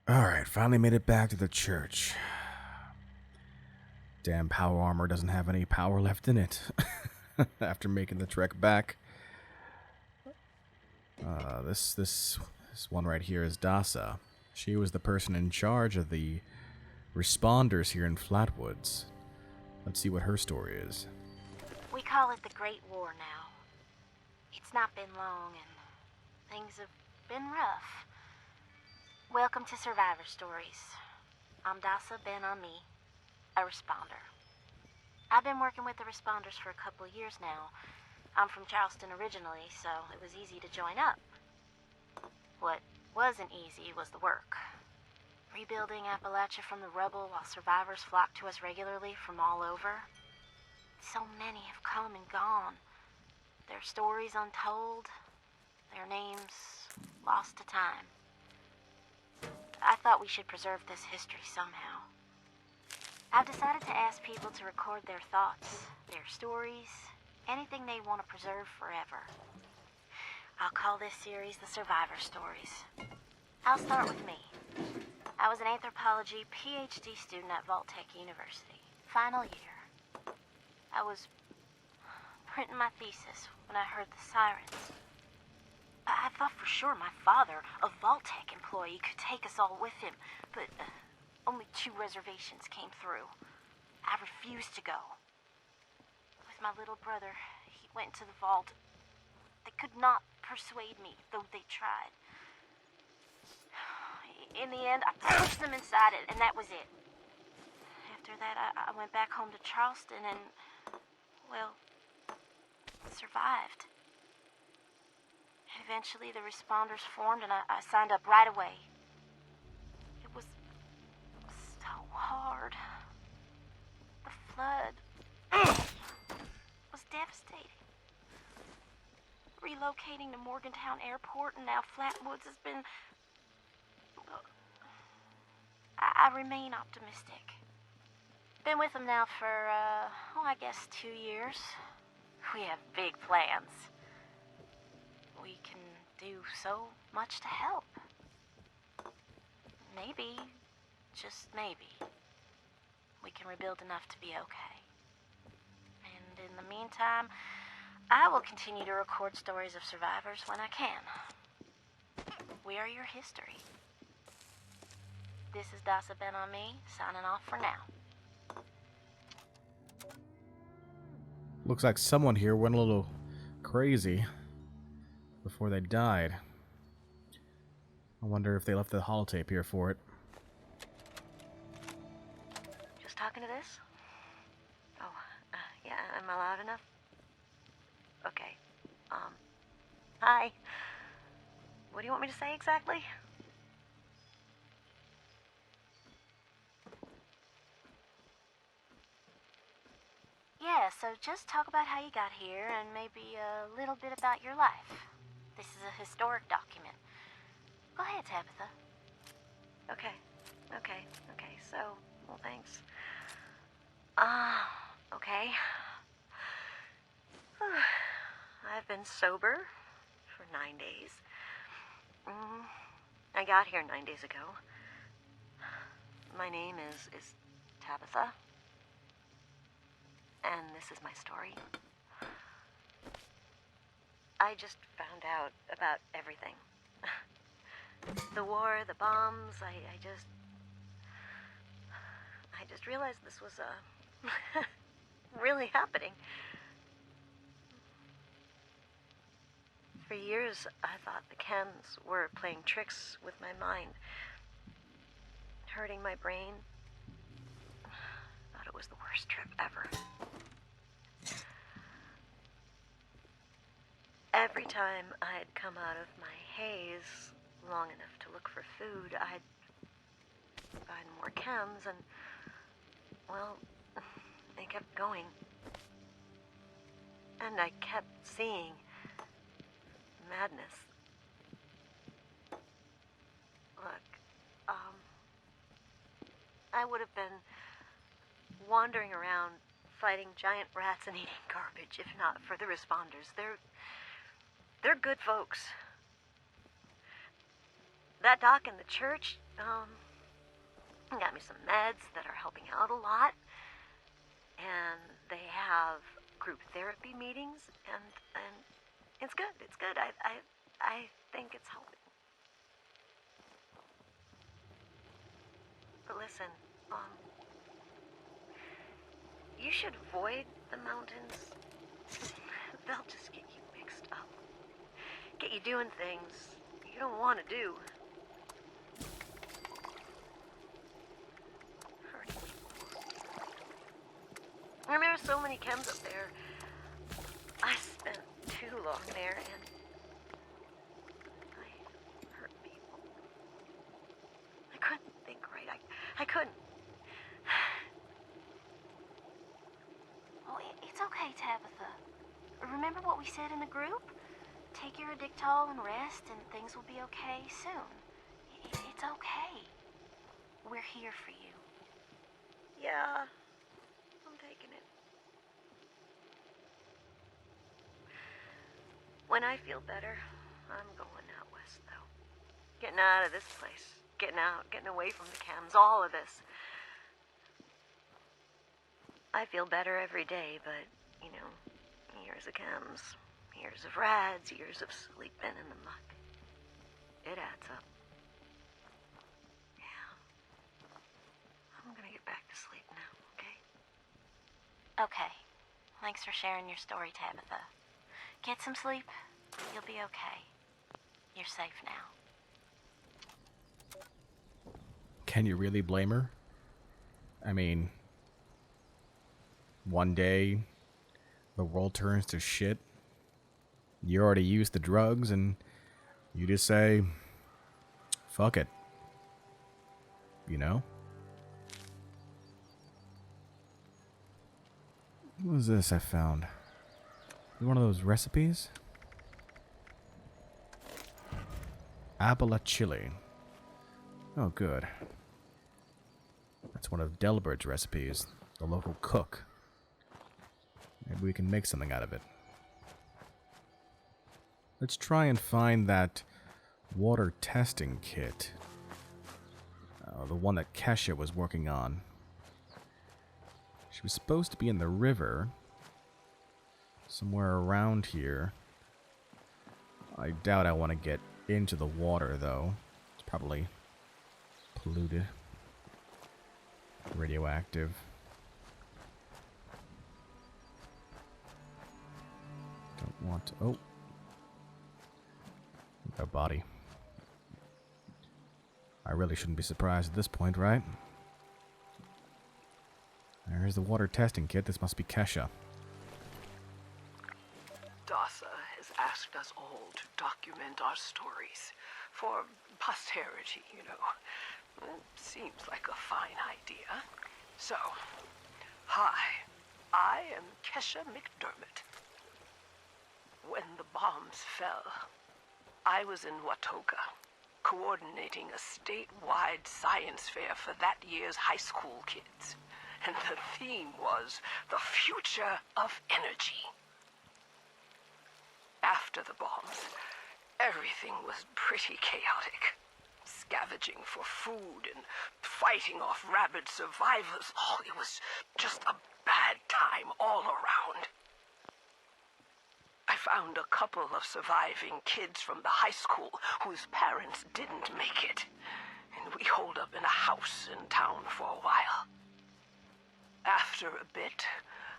Alright, finally made it back to the church. Damn power armor doesn't have any power left in it. After making the trek back. This one right here is Dasa. She was the person in charge of the responders here in Flatwoods. Let's see what her story is. We call it the Great War now. It's not been long and things have been rough. Welcome to Survivor Stories. I'm Dasa Ben-Ami, a responder. I've been working with the responders for a couple of years now. I'm from Charleston originally, so it was easy to join up. What wasn't easy was the work. Rebuilding Appalachia from the rubble while survivors flock to us regularly from all over. So many have come and gone. Their stories untold, their names lost to time. I thought we should preserve this history somehow. I've decided to ask people to record their thoughts, their stories, anything they want to preserve forever. I'll call this series The Survivor Stories. I'll start with me. I was an anthropology PhD student at Vault-Tec University, final year. I was printing my thesis when I heard the sirens. I thought for sure my father, a Vault-Tec employee, could take us all with him, but only 2 reservations came through. I refused to go. With my little brother, he went to the vault. They could not persuade me, though they tried. In the end, I pushed them inside it, and that was it. After that, I went back home to Charleston and, well, survived. Eventually, the responders formed, and I signed up right away. It was so hard. The flood was devastating. Relocating to Morgantown Airport and now Flatwoods has been... I remain optimistic. Been with them now for, I guess 2 years. We have big plans. We can do so much to help. Maybe, just maybe, we can rebuild enough to be okay. And in the meantime, I will continue to record stories of survivors when I can. We are your history. This is Dasa Ben-Ami, signing off for now. Looks like someone here went a little crazy before they died. I wonder if they left the holotape here for it. Just talking to this? Oh, yeah, am I loud enough? Okay, hi. What do you want me to say exactly? Yeah, so just talk about how you got here and maybe a little bit about your life. This is a historic document. Go ahead, Tabitha. Okay, so, well, thanks. Okay. I've been sober for 9 days. I got here 9 days ago. My name is Tabitha. And this is my story. I just found out about everything. The war, the bombs, I just realized this was, really happening. For years, I thought the chems were playing tricks with my mind, hurting my brain. Thought it was the worst trip ever. Every time I'd come out of my haze long enough to look for food, I'd find more chems and, well, they kept going. And I kept seeing madness. Look, I would have been wandering around fighting giant rats and eating garbage, if not for the responders. They're good folks. That doc in the church, got me some meds that are helping out a lot. And they have group therapy meetings, and it's good. It's good. I think it's helping. But listen, you should avoid the mountains. They'll just get you mixed up. Get you doing things you don't want to do. Hurting people. And there are so many chems up there. I spent too long there, and I hurt people. I couldn't think right. I couldn't. Oh, it's okay, Tabitha. Remember what we said in the group? Take your Addictol and rest, and things will be okay soon. It's okay. We're here for you. Yeah, I'm taking it. When I feel better, I'm going out west, though. Getting out of this place. Getting away from the chems, all of this. I feel better every day, but, years of chems, years of rads, years of sleeping in the muck. It adds up. Yeah. I'm gonna get back to sleep now, okay? Okay. Thanks for sharing your story, Tabitha. Get some sleep. You'll be okay. You're safe now. Can you really blame her? I mean, one day the world turns to shit. You already used the drugs and you just say, fuck it. You know? What was this I found? One of those recipes? Apple chili. Oh, good. That's one of Delbert's recipes, the local cook. Maybe we can make something out of it. Let's try and find that water testing kit. The one that Kesha was working on. She was supposed to be in the river. Somewhere around here. I doubt I want to get into the water, though. It's probably polluted. Radioactive. Don't want to... Oh. A body. I really shouldn't be surprised at this point, right? There's the water testing kit. This must be Kesha. Dasa has asked us all to document our stories for posterity, Seems like a fine idea. So, hi, I am Kesha McDermott. When the bombs fell, I was in Watoka, coordinating a statewide science fair for that year's high school kids. And the theme was the future of energy. After the bombs, everything was pretty chaotic. Scavenging for food and fighting off rabid survivors. Oh, it was just a bad time all around. I found a couple of surviving kids from the high school whose parents didn't make it. And we holed up in a house in town for a while. After a bit,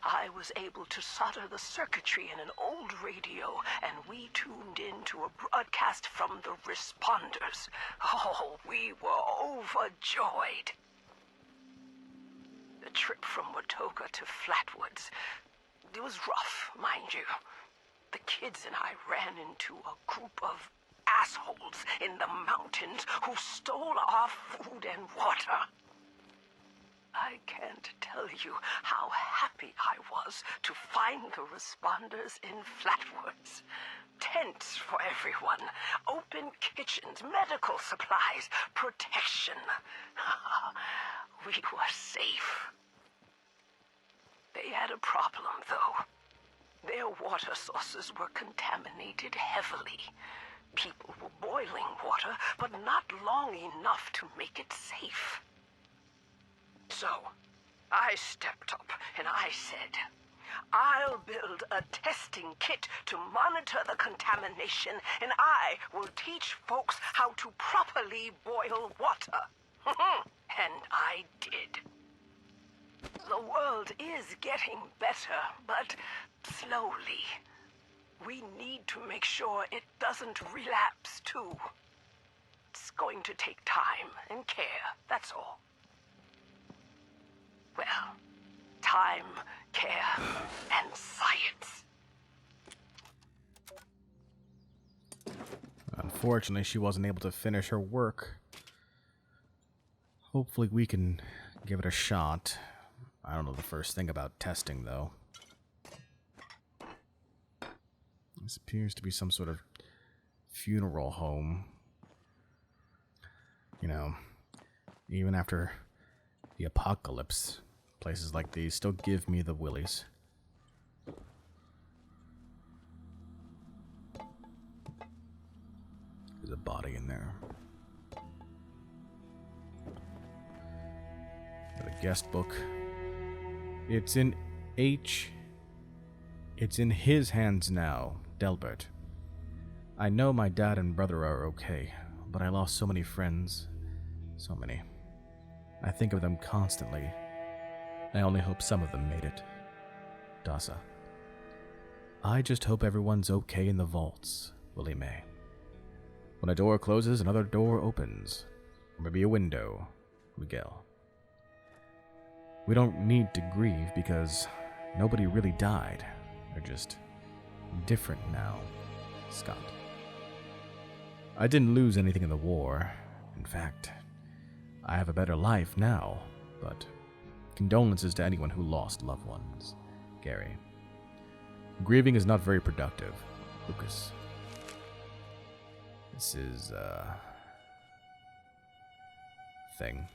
I was able to solder the circuitry in an old radio, and we tuned in to a broadcast from the responders. Oh, we were overjoyed. The trip from Watoka to Flatwoods, it was rough, mind you. The kids and I ran into a group of assholes in the mountains who stole our food and water. I can't tell you how happy I was to find the responders in Flatwoods. Tents for everyone, open kitchens, medical supplies, protection. We were safe. They They had a problem, though. Their water sources were contaminated heavily. People were boiling water, but not long enough to make it safe. So, I stepped up and I said, I'll build a testing kit to monitor the contamination, and I will teach folks how to properly boil water. And I did. The world is getting better, but slowly. We need to make sure it doesn't relapse, too. It's going to take time and care, that's all. Well, time, care, and science. Unfortunately, she wasn't able to finish her work. Hopefully we can give it a shot. I don't know the first thing about testing, though. This appears to be some sort of funeral home. You know, even after the apocalypse, places like these still give me the willies. There's a body in there. Got a guest book. It's in his hands now, Delbert. I know my dad and brother are okay, but I lost so many friends. So many. I think of them constantly. I only hope some of them made it. Dasa. I just hope everyone's okay in the vaults, Willie Mae. When a door closes, another door opens. Or maybe a window, Miguel. We don't need to grieve because nobody really died. They're just different now, Scott. I didn't lose anything in the war. In fact, I have a better life now, but condolences to anyone who lost loved ones. Gary. Grieving is not very productive, Lucas. This is, thing.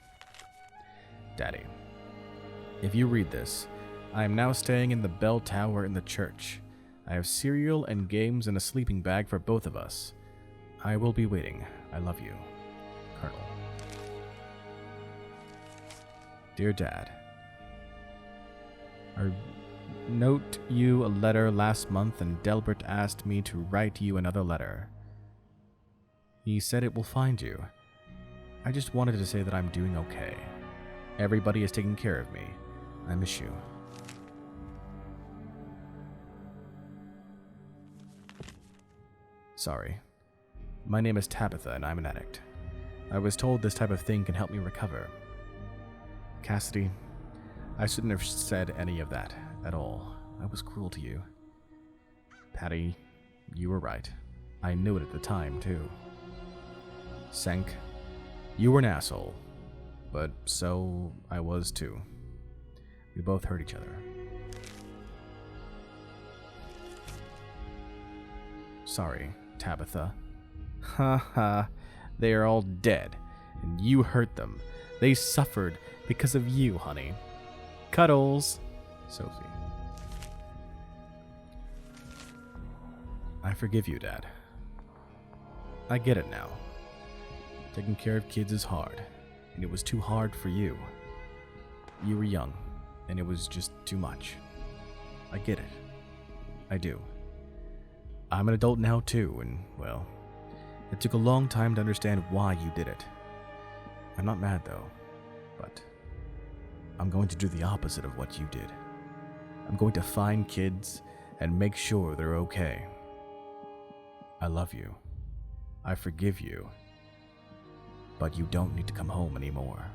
Daddy. If you read this, I am now staying in the bell tower in the church. I have cereal and games and a sleeping bag for both of us. I will be waiting. I love you. Colonel. Dear Dad, I wrote you a letter last month and Delbert asked me to write you another letter. He said it will find you. I just wanted to say that I'm doing okay. Everybody is taking care of me. I miss you. Sorry. My name is Tabitha and I'm an addict. I was told this type of thing can help me recover. Cassidy, I shouldn't have said any of that at all. I was cruel to you. Patty, you were right. I knew it at the time, too. Senk, you were an asshole. But so I was, too. We both hurt each other. Sorry, Tabitha. Ha ha. They are all dead, and you hurt them. They suffered because of you, honey. Cuddles. Sophie. I forgive you, Dad. I get it now. Taking care of kids is hard, and it was too hard for you. You were young, and it was just too much. I get it. I do. I'm an adult now too, and, well, it took a long time to understand why you did it. I'm not mad though, but I'm going to do the opposite of what you did. I'm going to find kids and make sure they're okay. I love you. I forgive you. But you don't need to come home anymore,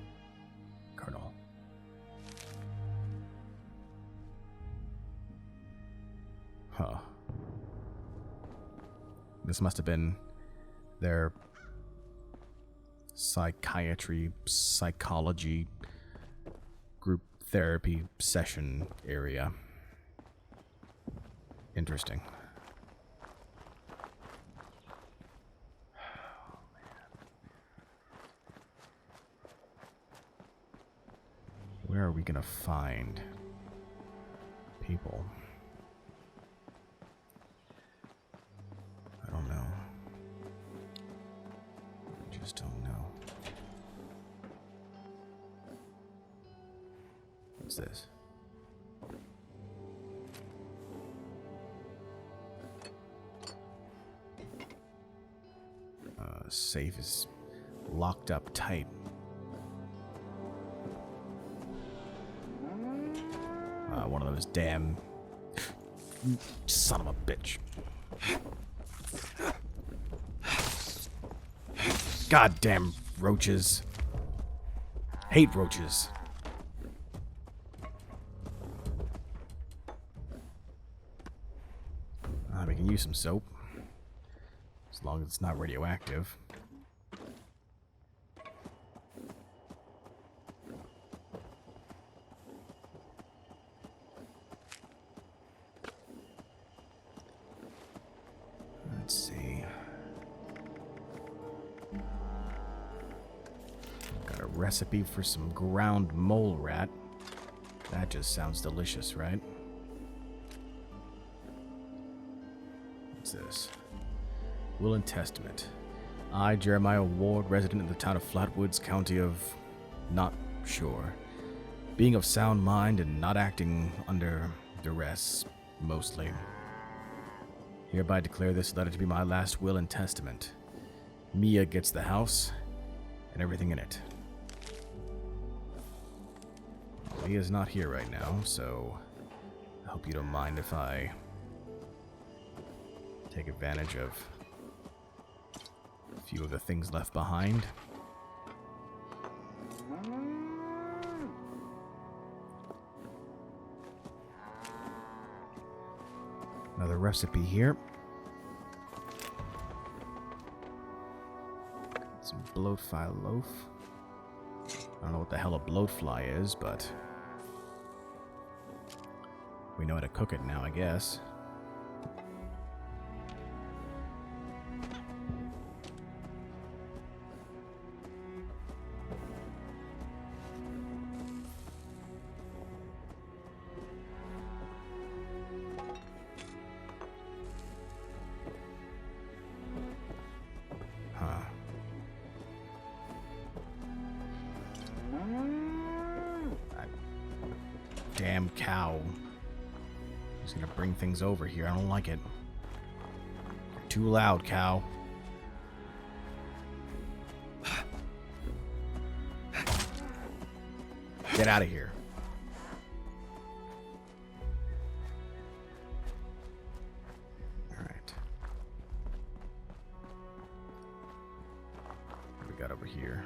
Colonel. Huh. This must have been their psychiatry, psychology, group therapy session area. Interesting. Where are we gonna find people. I don't know. I just don't know. What's this? Safe is locked up tight. One of those damn son of a bitch. Goddamn roaches. Hate roaches. We can use some soap. As long as it's not radioactive. Let's see. Got a recipe for some ground mole rat. That just sounds delicious, right? What's this? Will and Testament. I, Jeremiah Ward, resident of the town of Flatwoods, county of... not sure. Being of sound mind and not acting under duress, mostly. Hereby declare this letter to be my last will and testament. Mia gets the house and everything in it. Mia's not here right now, so I hope you don't mind if I take advantage of a few of the things left behind. Another recipe here. Some bloatfly loaf. I don't know what the hell a bloatfly is, but we know how to cook it now, I guess. Damn cow. He's gonna bring things over here. I don't like it. You're too loud, cow. Get out of here. Alright. What do we got over here?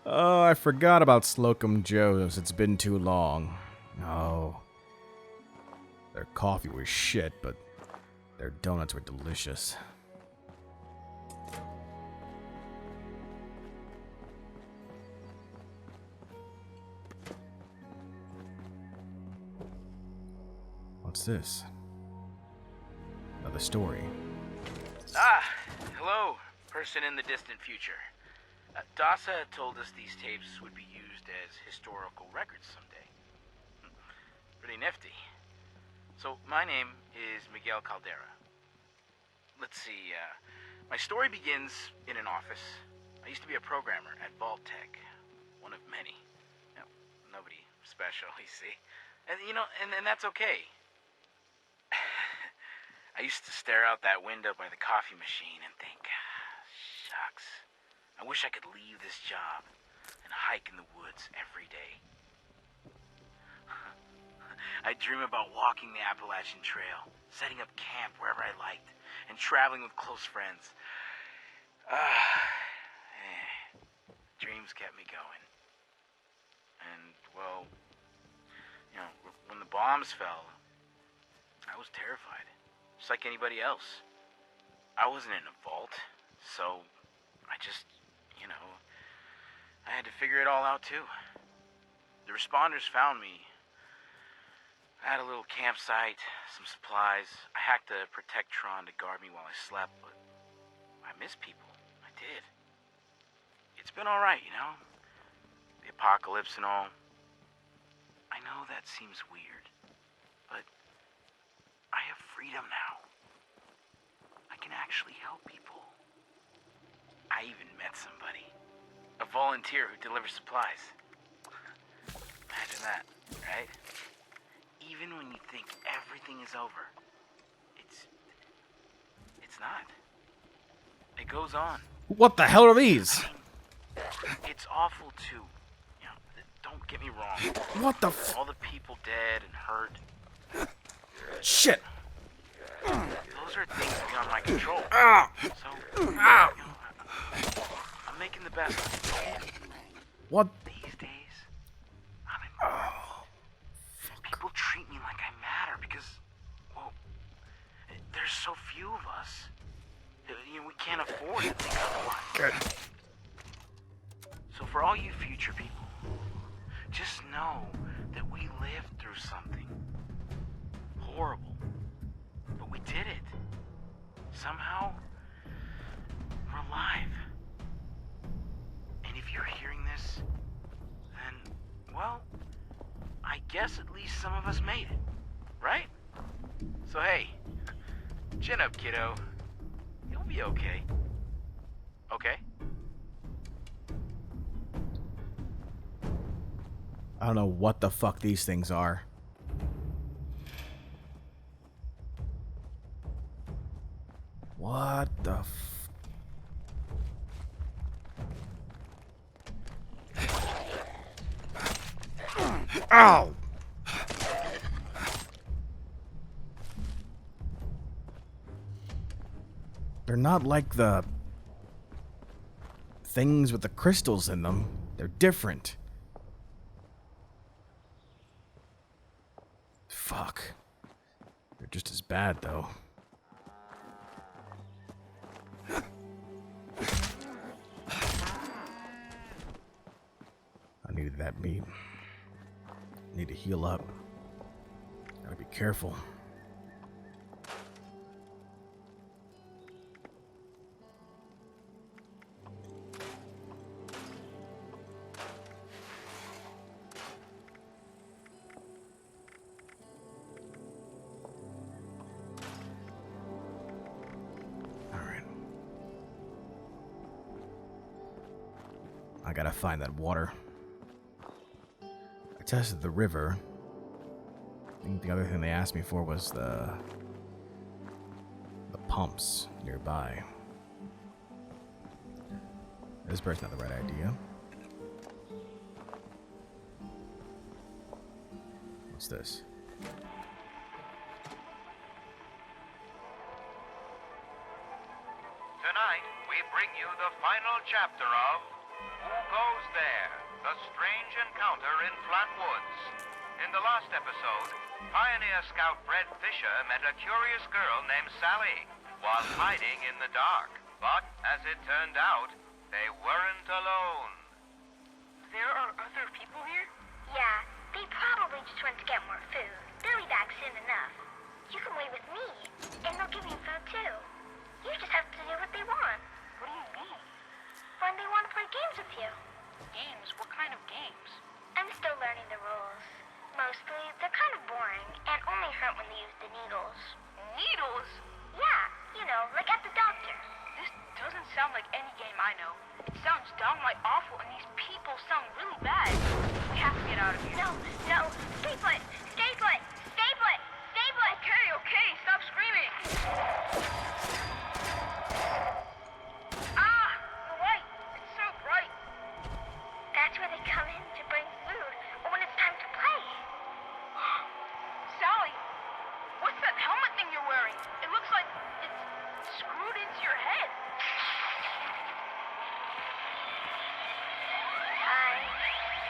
Oh, I forgot about Slocum Joe's. It's been too long. Oh. Their coffee was shit, but their donuts were delicious. What's this? Another story. Ah, hello, person in the distant future. Dasa told us these tapes would be used as historical records someday. Pretty nifty. So, my name is Miguel Caldera. Let's see, my story begins in an office. I used to be a programmer at Vault-Tec, one of many. You know, nobody special, you see. And, you know, and that's okay. I used to stare out that window by the coffee machine and think, shucks, I wish I could leave this job and hike in the woods every day. I dream about walking the Appalachian Trail, setting up camp wherever I liked, and traveling with close friends. Dreams kept me going. And, well, you know, when the bombs fell, I was terrified. Just like anybody else. I wasn't in a vault, so I just, you know, I had to figure it all out too. The responders found me. I had a little campsite, some supplies. I hacked a Protectron to guard me while I slept, but I miss people. I did. It's been alright, you know? The apocalypse and all. I know that seems weird, but I have freedom now. I can actually help people. I even met somebody. A volunteer who delivers supplies. Imagine that, right? Even when you think everything is over, it's not. It goes on. What the hell are these? It's awful too. You know, don't get me wrong. What the All the people dead and hurt. shit? Those are things beyond my control. So, you know, I'm making the best of it. What? These days, I'm important. People treat me like I matter because, well, there's so few of us. You know, we can't afford to think otherwise. Good. So for all you future people, just know that we lived through something horrible. But we did it. Somehow, we're alive. And if you're hearing this, then, well, I guess at least some of us made it, right? So hey, chin up, kiddo. You'll be okay. Okay? I don't know what the fuck these things are. What the Ow! They're not like the things with the crystals in them. They're different. Fuck. They're just as bad, though. I needed that meat. Need to heal up. Gotta be careful. I gotta find that water. I tested the river. I think the other thing they asked me for was the pumps nearby. This bird's not the right idea. What's this? Tonight, we bring you the final chapter of Who Goes There? The Strange Encounter in Flat Woods. In the last episode, pioneer scout Fred Fisher met a curious girl named Sally while hiding in the dark. But, as it turned out, they weren't alone. There are other people here? Yeah, they probably just went to get more food. They'll be back soon enough. You can wait with me, and they'll give you food too. You just have to do what they want. What do you mean? When they want to play games with you. Games? What kind of games? I'm still learning the rules. Mostly, they're kind of boring, and only hurt when they use the needles. Needles? Yeah, you know, like at the doctor. This doesn't sound like any game I know. It sounds downright awful, and these people sound really bad. We have to get out of here. No, stay put, stay put, stay put, stay put. Okay, stop screaming. Ah, the light. It's so bright. That's where they come in to bring food, or when it's time to play. Sally, what's that helmet thing you're wearing? It looks like it's screwed into your head. Time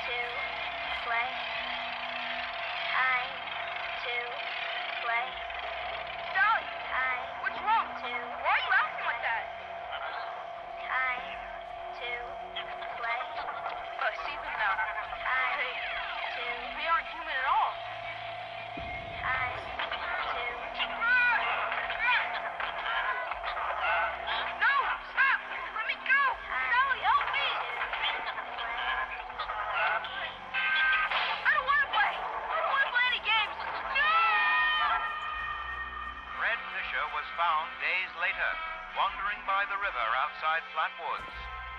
to play. Time to play. Sally, Time what's wrong? to Why are you acting like that? time to play. Oh, I see them now. Time to They aren't human at all. time to No! Stop! Let me go! long days later, wandering by the river outside Flatwoods.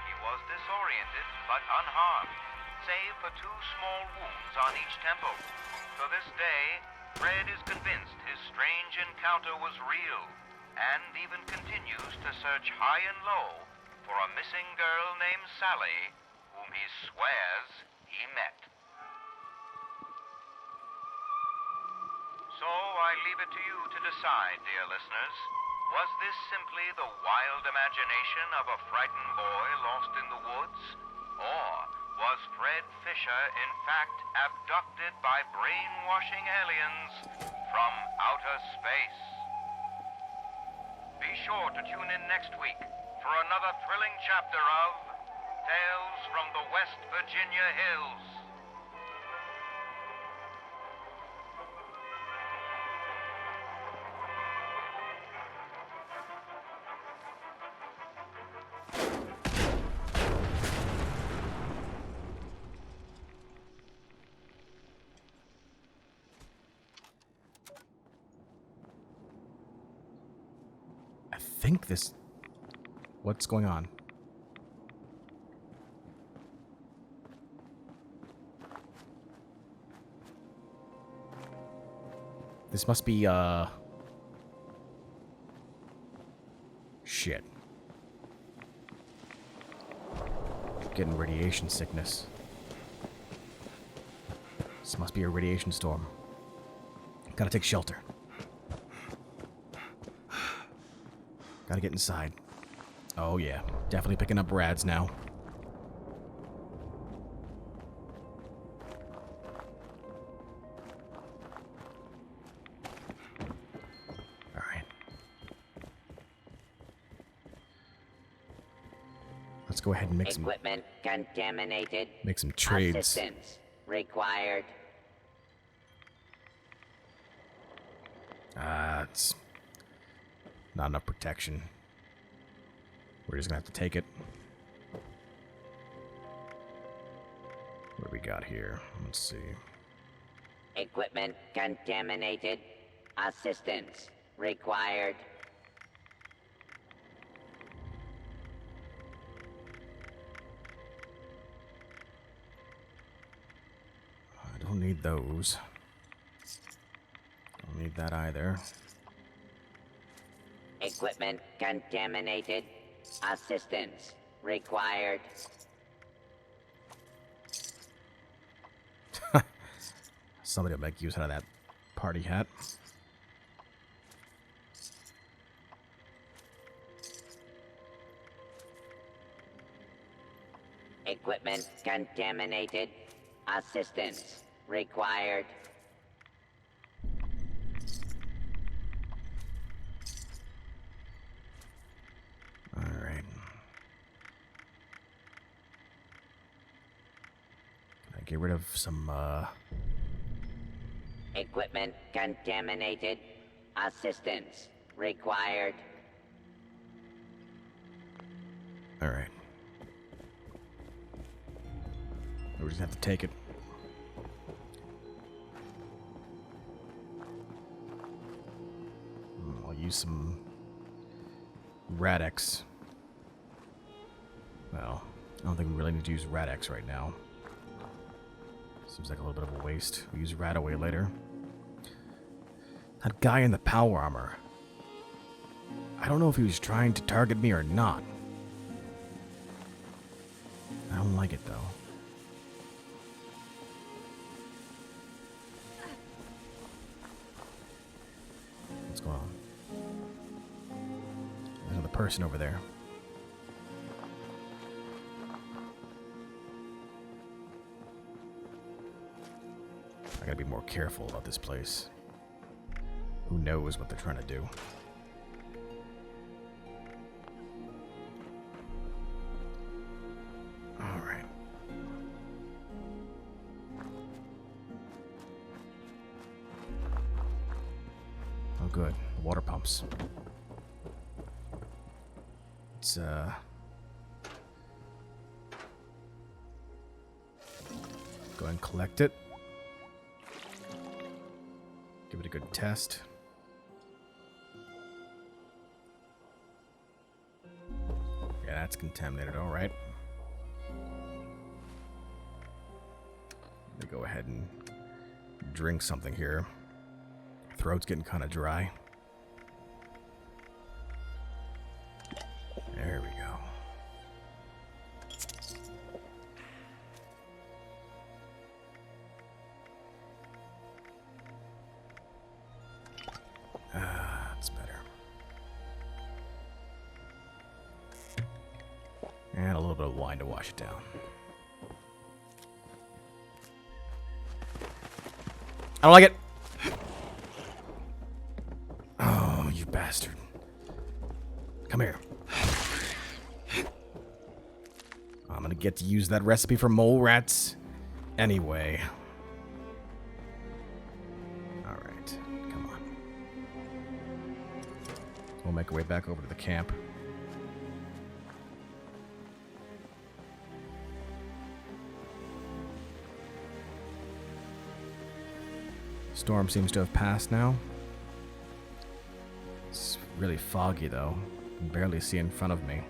He was disoriented but unharmed, save for 2 small wounds on each temple. To this day, Fred is convinced his strange encounter was real, and even continues to search high and low for a missing girl named Sally, whom he swears he met. So I leave it to you to decide, dear listeners. Was this simply the wild imagination of a frightened boy lost in the woods? Or was Fred Fisher in fact abducted by brainwashing aliens from outer space? Be sure to tune in next week for another thrilling chapter of Tales from the West Virginia Hills. I think this... What's going on? This must be, shit. Getting radiation sickness. This must be a radiation storm. Gotta take shelter. Gotta get inside. Oh yeah, definitely picking up rads now. Alright. Let's go ahead and make some... Equipment contaminated. Make some trades. Assistance required. It's not enough protection. We're just gonna have to take it. What do we got here? Let's see. Equipment contaminated. Assistance required. I don't need those. Don't need that either. Equipment contaminated. Assistance required. Somebody will make use out of that party hat. Equipment contaminated. Assistance required. Alright. Get rid of some, Equipment contaminated. Assistance required. Alright. We just have to take it. I'll use some Radex. Well, I don't think we really need to use Radex right now. Seems like a little bit of a waste. We'll use Radaway later. That guy in the power armor. I don't know if he was trying to target me or not. I don't like it though. What's going on? There's another person over there. I gotta be more careful about this place. Who knows what they're trying to do? Alright. Oh good, water pumps. Let's go and collect it. Give it a good test. That's contaminated, alright. Let me go ahead and drink something here. Throat's getting kind of dry. There we go. That's better. And a little bit of wine to wash it down. I don't like it. Oh, you bastard. Come here. I'm gonna get to use that recipe for mole rats anyway. Alright, come on. We'll make our way back over to the camp. Storm seems to have passed now. It's really foggy though. I can barely see in front of me.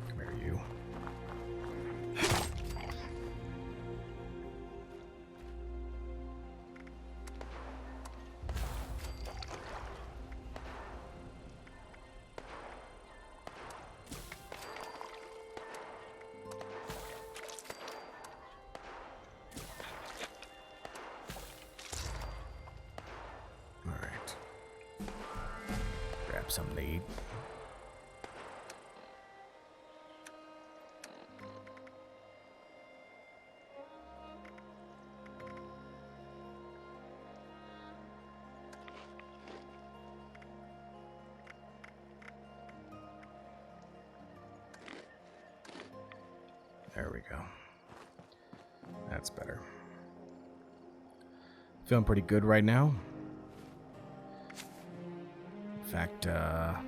Come here, you. Some need. There we go. That's better. Feeling pretty good right now. In fact, yeah.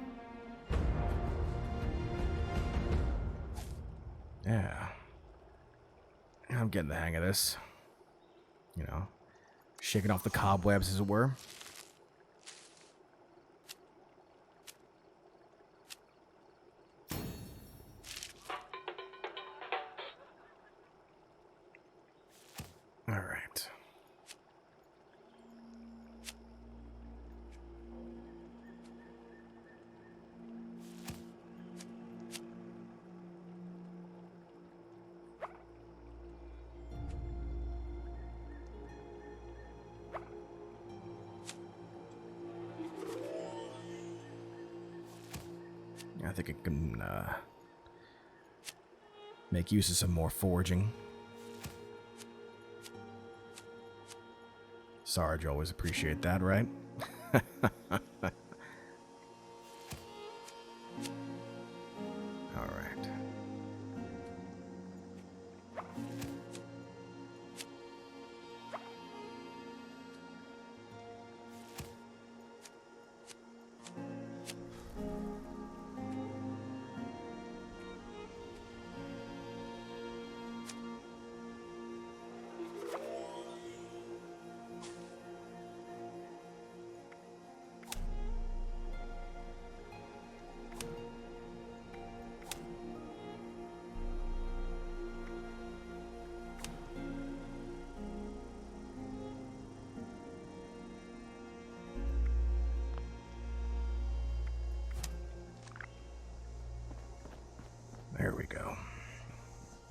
I'm getting the hang of this. You know, shaking off the cobwebs, as it were. All right. I think it can make use of some more foraging. Sarge, always appreciate that, right? All right. There we go.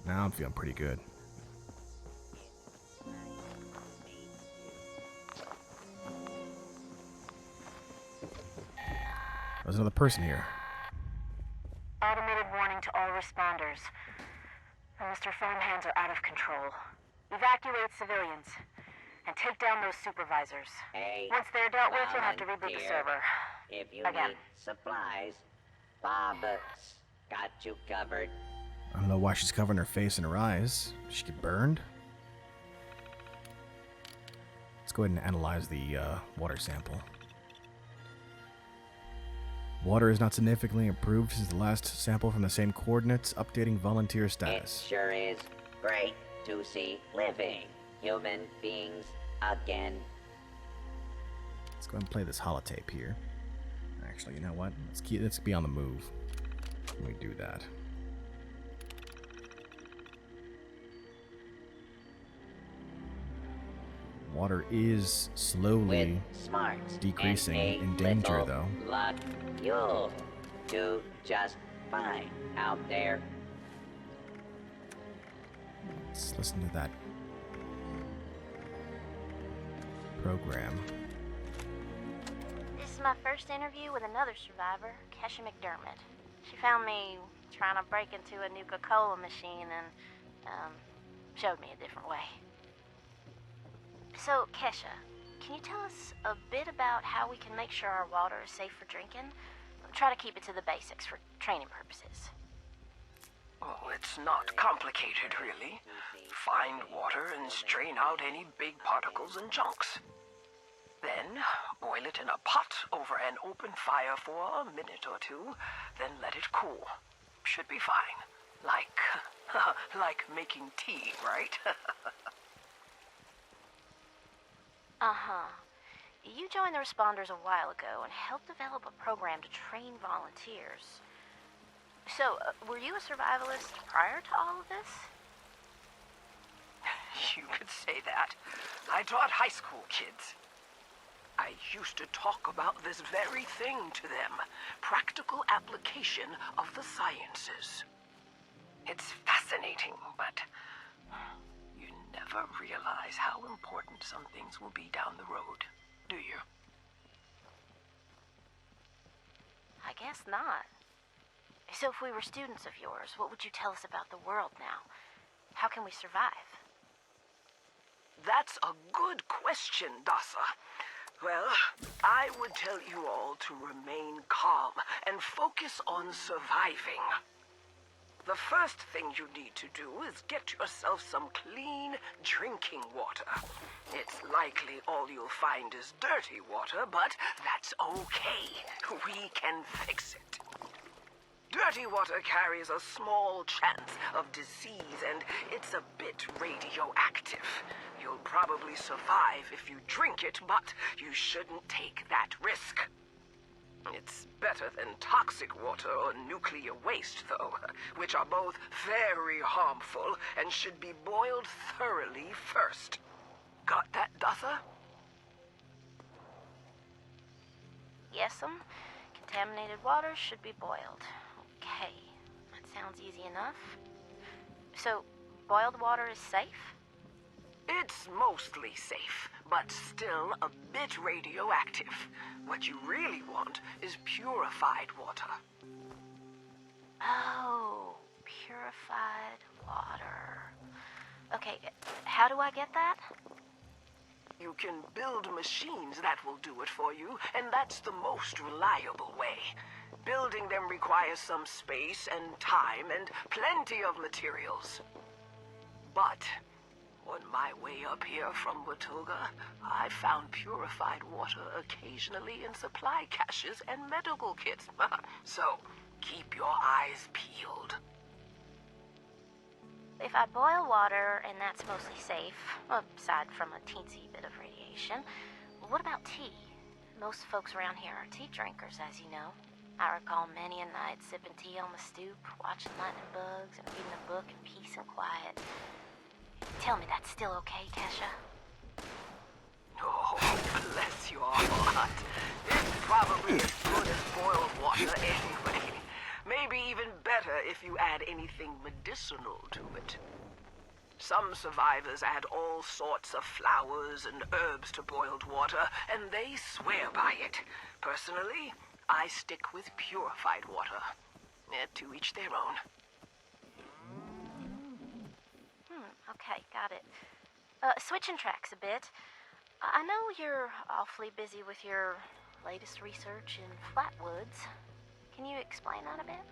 Now I'm feeling pretty good. There's another person here. Automated warning to all responders. Mr. Farmhands are out of control. Evacuate civilians and take down those supervisors. Hey, Once they're dealt with, you'll have to reboot the volunteer. server. If you Again. need supplies, Bob's got you covered. I don't know why she's covering her face and her eyes. Did she get burned? Let's go ahead and analyze the water sample. Water is not significantly improved since the last sample from the same coordinates, updating volunteer It status. sure is great to see living human beings again. Let's go ahead and play this holotape here. Actually, you know what? Let's be on the move when we do that. Water is slowly With smarts decreasing and a in danger, little though. luck, you'll do just fine out there. Let's listen to that program. This is my first interview with another survivor, Kesha McDermott. She found me trying to break into a Nuka-Cola machine and showed me a different way. So, Kesha, can you tell us a bit about how we can make sure our water is safe for drinking? Try to keep it to the basics for training purposes. Oh, it's not complicated, really. Find water and strain out any big particles and chunks. Then, boil it in a pot over an open fire for a minute or two, then let it cool. Should be fine. Like making tea, right? Uh-huh. You joined the responders a while ago and helped develop a program to train volunteers. So, were you a survivalist prior to all of this? You could say that. I taught high school kids. I used to talk about this very thing to them. Practical application of the sciences. It's fascinating, but you never realize how important some things will be down the road, do you? I guess not. So if we were students of yours, what would you tell us about the world now? How can we survive? That's a good question, Dasa. Well, I would tell you all to remain calm and focus on surviving. The first thing you need to do is get yourself some clean drinking water. It's likely all you'll find is dirty water, but that's okay. We can fix it. Dirty water carries a small chance of disease, and it's a bit radioactive. You'll probably survive if you drink it, but you shouldn't take that risk. It's better than toxic water or nuclear waste, though, which are both very harmful and should be boiled thoroughly first. Got that, Dutha? Yes'm. Contaminated water should be boiled. Okay, that sounds easy enough. So, boiled water is safe? It's mostly safe, but still a bit radioactive. What you really want is purified water. Oh, purified water. Okay, how do I get that? You can build machines that will do it for you, and that's the most reliable way. Building them requires some space and time and plenty of materials. But on my way up here from Watoga, I found purified water occasionally in supply caches and medical kits. So, keep your eyes peeled. If I boil water and that's mostly safe, aside from a teensy bit of radiation, what about tea? Most folks around here are tea drinkers, as you know. I recall many a night sipping tea on the stoop, watching lightning bugs, and reading a book in peace and quiet. Tell me that's still okay, Kesha? Oh, bless your heart. It's probably as good as boiled water anyway. Maybe even better if you add anything medicinal to it. Some survivors add all sorts of flowers and herbs to boiled water, and they swear by it. Personally, I stick with purified water. To each their own. Okay, got it. Switching tracks a bit. I know you're awfully busy with your latest research in Flatwoods. Can you explain that a bit?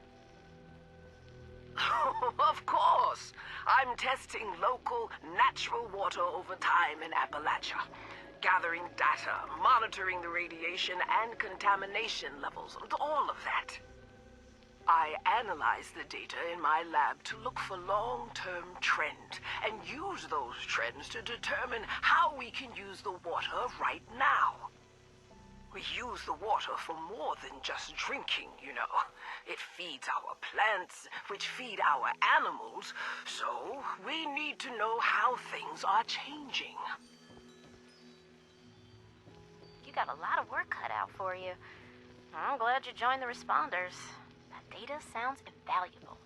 Of course! I'm testing local, natural water over time in Appalachia. Gathering data, monitoring the radiation and contamination levels, all of that. I analyze the data in my lab to look for long-term trends and use those trends to determine how we can use the water right now. We use the water for more than just drinking, you know. It feeds our plants, which feed our animals, so we need to know how things are changing. You got a lot of work cut out for you. I'm glad you joined the responders. That data sounds invaluable.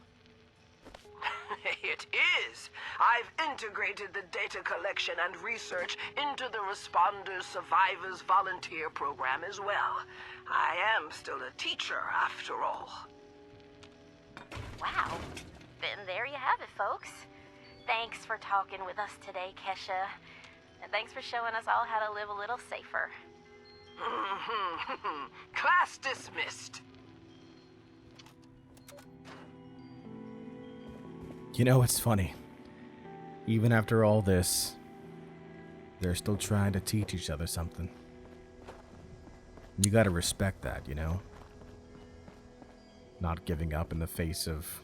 It is. I've integrated the data collection and research into the Responders Survivors Volunteer Program as well. I am still a teacher, after all. Wow. Then there you have it, folks. Thanks for talking with us today, Kesha. And thanks for showing us all how to live a little safer. Class dismissed. You know, it's funny. Even after all this, they're still trying to teach each other something. You gotta respect that, you know? Not giving up in the face of,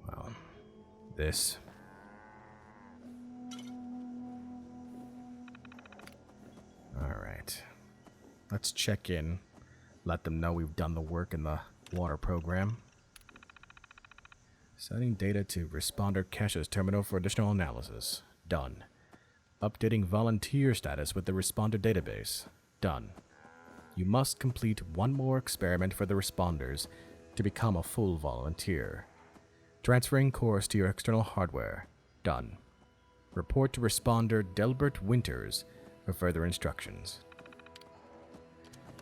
well, this. Alright. Let's check in. Let them know we've done the work in the water program. Sending data to Responder Kesha's terminal for additional analysis. Done. Updating volunteer status with the Responder database. Done. You must complete one more experiment for the responders to become a full volunteer. Transferring course to your external hardware. Done. Report to Responder Delbert Winters for further instructions.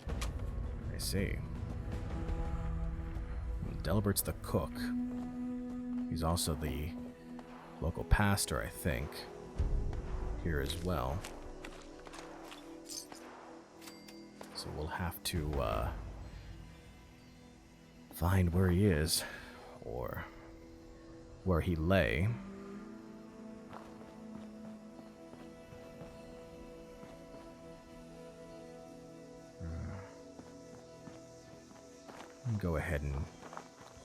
I see. Delbert's the cook. He's also the local pastor, I think, here as well. So we'll have to find where he is, or where he lay. Go ahead and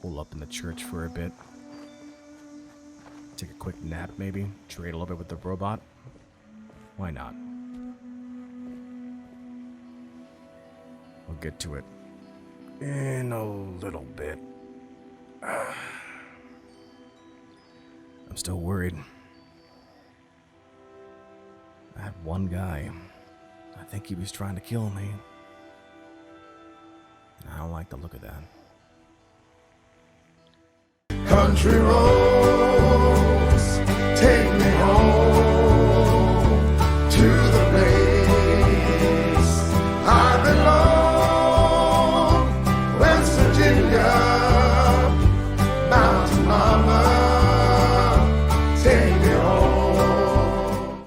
hole up in the church for a bit. Take a quick nap, maybe. Trade a little bit with the robot. Why not? We'll get to it in a little bit. I'm still worried. That one guy, I think he was trying to kill me. I don't like the look of that. Country road.